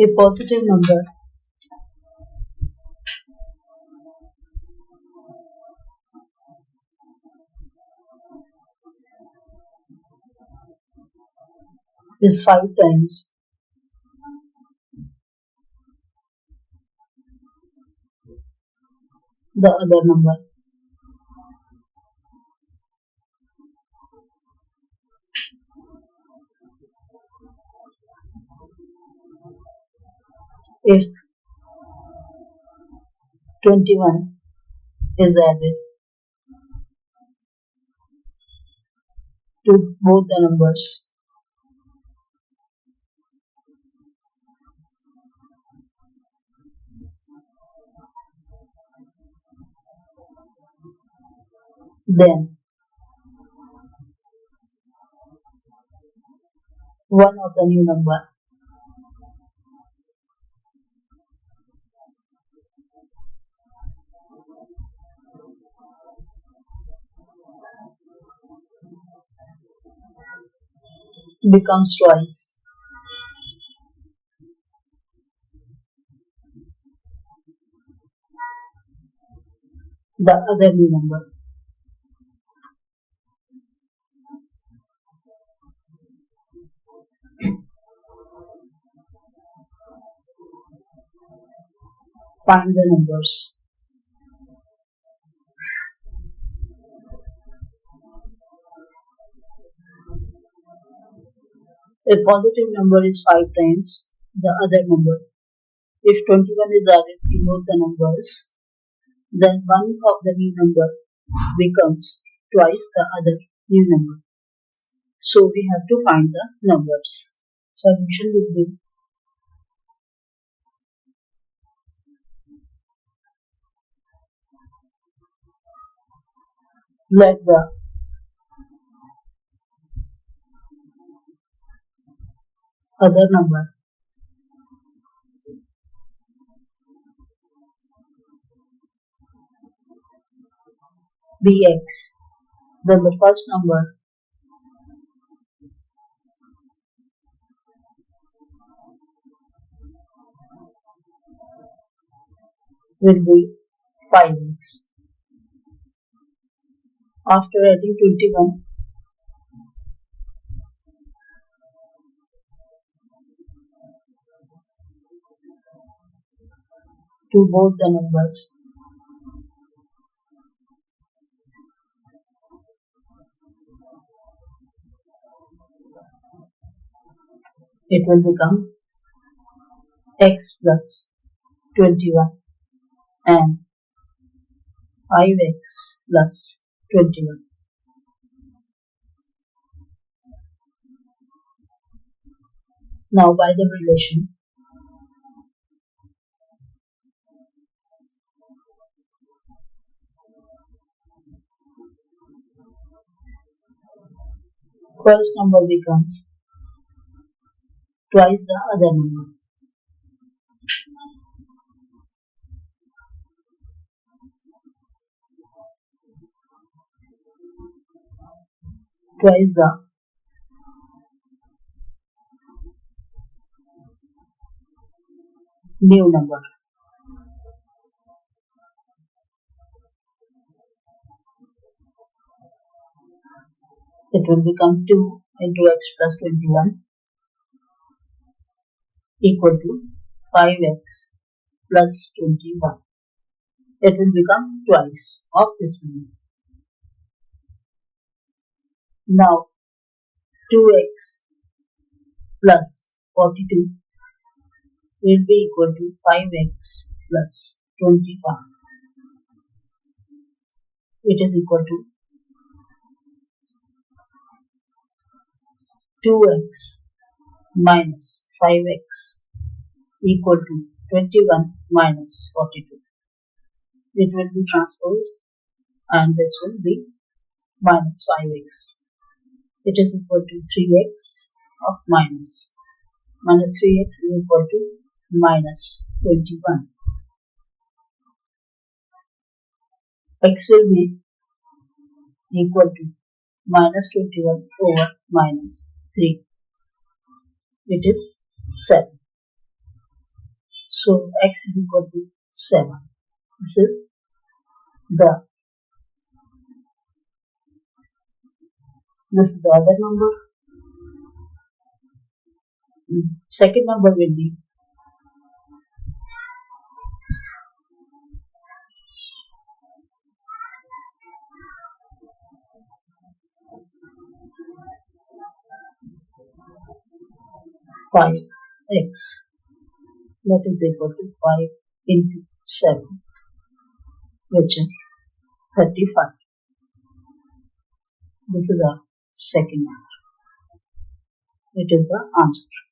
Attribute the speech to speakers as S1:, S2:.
S1: A positive number is 5 times the other number. If 21 is added to both the numbers, then one of the new number becomes twice the other new number. Find the numbers. A positive number is 5 times the other number. If 21 is added to both the numbers, then one of the new number becomes twice the other new number. So we have to find the numbers. Solution would be let the other number be x, then the first number will be 5x. After adding 21, to both the numbers, it will become x plus 21 and 5x plus 21. Now by the relation, first number becomes twice the other number. Twice the new number. It will become 2 into x plus 21 equal to 5x plus 21. It will become twice of this number. Now 2x plus 42 will be equal to 5x plus 21. It is equal to 2x minus 5x equal to 21 minus 42. It will be transposed and this will be minus 5x. It is equal to 3x of minus 3x is equal to minus 21. X will be equal to minus 21 over minus 3. it is 7. So x is equal to 7. This is the other number. Second number will be 5x, that is equal to 5 into 7, which is 35. This is our second number. It is the answer.